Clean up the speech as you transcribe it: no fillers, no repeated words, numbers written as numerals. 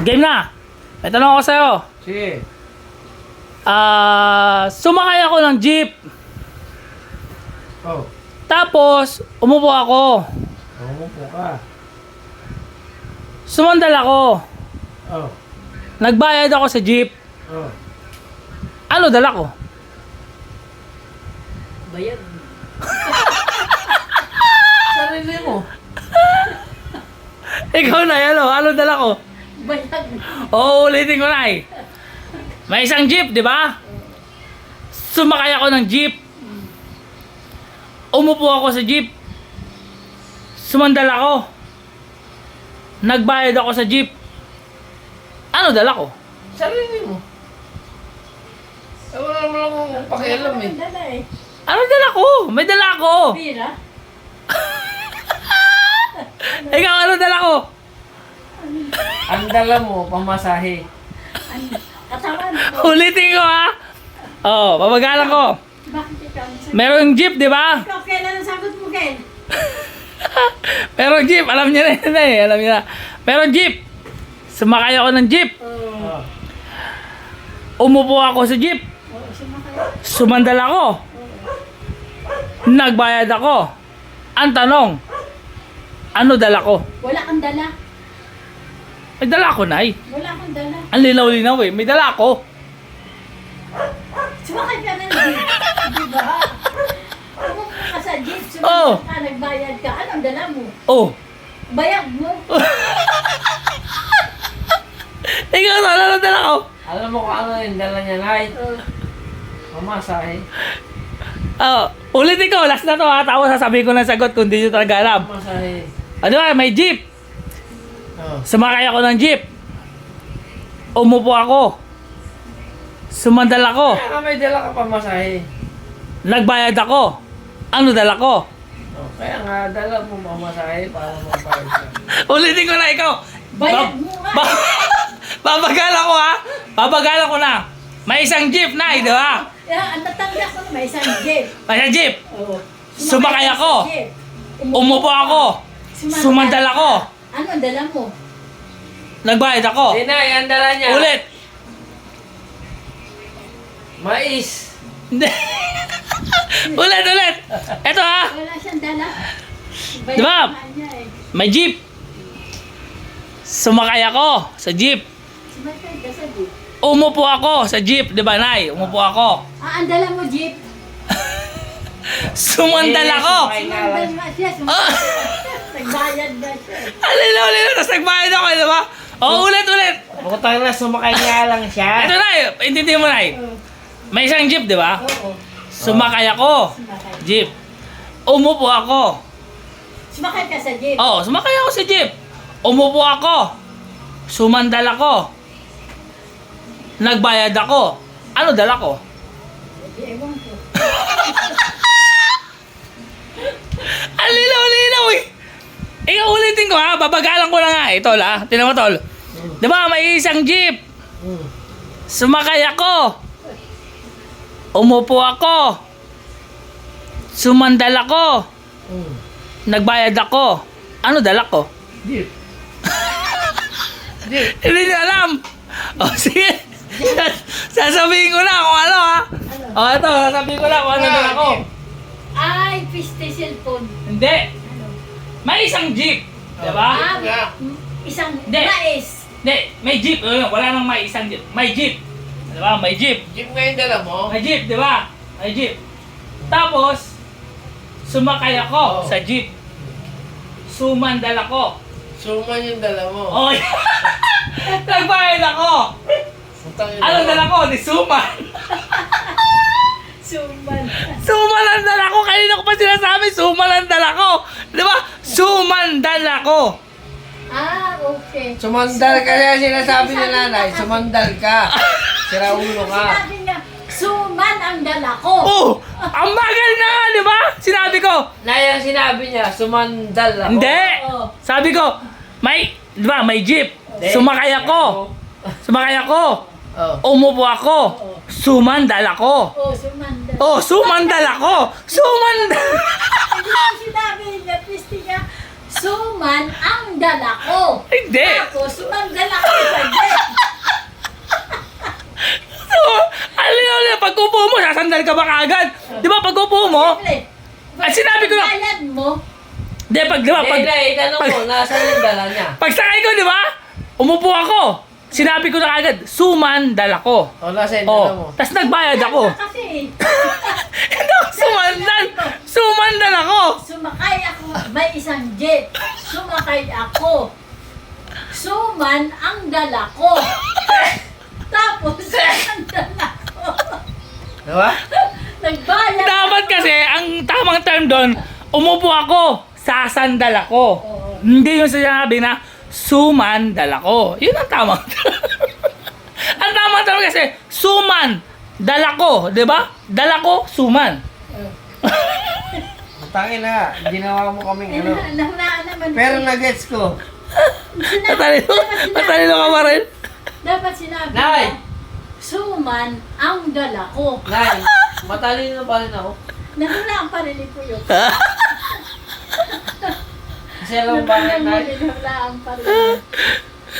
Game na. May tanong ako sa'yo. Sige. Sumakay ako ng jeep. Oh. Tapos, umupo ako. Umupo ka. Sumandal ako. Oh. Nagbayad ako sa jeep. Oh. Ano dala ko? Bayad. Sarili mo. Ikaw na, ano dala ko? Bayad. Oo, ulitin ko na eh. May isang jeep, di ba? Sumakay ako ng jeep. Umupo ako sa jeep. Sumandal ako. Nagbayad ako sa jeep. Ano dala ko? Sarili mo. Wala naman akong pakialam eh. Dala eh. Ano dala ko? May dala ko. Pira. Ikaw, ano dala ko? Ang dala mo, pamasahe. Katawan. Ulitin ko ha. Oo, babagalan ko. Bakit ikaw? Merong jeep, di ba? Ikaw, kailan ang sagot mo, Ken? Merong jeep, alam niya na yun eh. Alam niya na. Merong jeep. Sumakay ako ng jeep. Oo. Oh. Umupo ako sa jeep. Oo, sumakay. Sumandal ako. Nagbayad ako. Ang tanong, ano dala ko? Wala kang dala. May dala ako, Nay. Wala kang dala. Ang linaw-linaw eh. May dala ako. Sumakay ka na jeep. Di ba? Pumunta ka sa jeep. Oo. Sumakay ka, nagbayad ka. Anong dala mo? Oh. Bayad mo. Ikaw, ano dala ko? Alam mo kung ano yung dala niya, Nay? Oo. Pamasahe. Oh, ulitin ko. Last na to ha. Tapos sasabihin ko ng sagot kung di nyo talaga alam. Pamasahe. Ano ba? May jeep. Oh. Sumakay ako ng jeep. Umupo ako. Sumandal ako. Kaya nga may dala ka pamasahe. Nagbayad ako. Ano dala ko? Oh. Kaya nga dala mo pamasahe para magbayad ka. Ulitin ko na ikaw. Bayad mo nga. Babagalan ko ha. Babagalan ko na. May isang jeep na di ba? Yeah, ang tatanda ko na may isang jeep. May isang jeep. Oo. Sumakay ka ako. sa jeep. Umupo ako. Sumandal ako. Ano ang dala mo? Nagbayad ako. Eh, Nay, ang dala niya. Ulit. Mais. Hindi. ulit. Ito ha. Wala siyang dala. Di ba? Bayad niya eh. May jeep. Sumakay ako sa jeep. Sumakay ka sa jeep. Umupo ako sa jeep, di ba, Nay? Umupo ako. Ang dala mo jeep. Sumandal ako. Sumakay nga Sumandal lang. nga siya. Ah! Nagbayad na siya. Alinaw, tapos nagbayad ako, di ba? O, ulit. Bukutang na, sumakay nga lang siya. Ito, Nay. Intindihin mo, Nay. Oo. May isang jeep, di ba? Oo. Sumakay ako. Sumakay. Jeep. Umupo ako. Sumakay ka sa jeep. Oh, sumakay ako sa jeep. Umupo ako. Sumandal ako. Nagbayad ako. Ano dala ko? Ewan ko. Ang linaw eh. Ikaw ulitin ko ha. Babagalan ko na nga eh. Tol ha. Tinan mo, Tol. Di ba may isang jeep. Hmm. Sumakay ako. Umupo ako. Sumandal ako. Hmm. Nagbayad ako. Ano dala ko? Jeep. Jeep. Hindi niyo alam. O sige. Sasabihin ko na kung ano ha. O ito, sasabihin ko na kung ano dala ko. Ay, piste cellphone. Hindi. Ano? May isang jeep. Diba? Ah, isang Hindi. mais. Hindi. May jeep. Wala nang may isang jeep. May jeep. Diba? May jeep. Jeep nga yung dala mo? May jeep, di ba? May jeep. Tapos, sumakay ako Oo. sa jeep. Sumandal ako. Suman yung dala mo. Oh, nagbayad ako. Putang ina Anong mo. dala ko? Di suman. Suman. Suman ang dala ko. Kanina ko pa sinasabi, suman ang dala ko. Di ba? Sumandal ako. Ah, okay. Sumandal ka kaya sinasabi ni nanay. Sumandal ka. Sira ulo ka. Sinabi niya, suman ang dala ko. Oh, ang bagal na nga, di ba? Sinabi ko. Nay, ang sinabi niya, sumandal ako. Hindi. Oo. Sabi ko, di ba, may jeep. Hindi. Sumakay ako. Sumakay ako. Oh. Umupo ako. Sumandal ako. Oh, sumandal. Oh, sumandal ako. Sumandal. Hindi ko sinabi niya, piste niya, suman ang dala ko. Hindi. Tapos, sumandal ako sa mabagal ka ba kaagad? Di ba pag upo mo, At sinabi ko na- Bayad mo. di ba, pag, Tanong mo, nasaan yung dala niya? pagsakay ko, di ba? Umupo ako. Sinabi ko na agad, suman, dala ko. O, nasaan yung dala mo? Oh, tapos nagbayad ako. Kasi Hindi ako sumandal. Sumandal ako. sumakay ako, may isang jeep. Sumakay ako. Suman ang dala ko. Tapos, ang dala ko. Diba? Nagbayad Dapat ako. kasi, ang tamang term doon, umupo ako, sasandal ako. Oo. Hindi yung sinabi na, sumandal ako. Yun ang tamang term. Ang tamang term kasi, suman, dala ko. Di ba? Dala ko, suman. Tangin na, ginawa mo kaming ano. Nahulaan naman. Pero nagets ko. Matalino ka pa rin. Dapat sinabi Nay! mo, suman ang dala ko. Nay, matalino pa rin ako. Nahulaan pa rin ko yun. Kasi alam mo bakit, Nay? Nahulaan pa rin.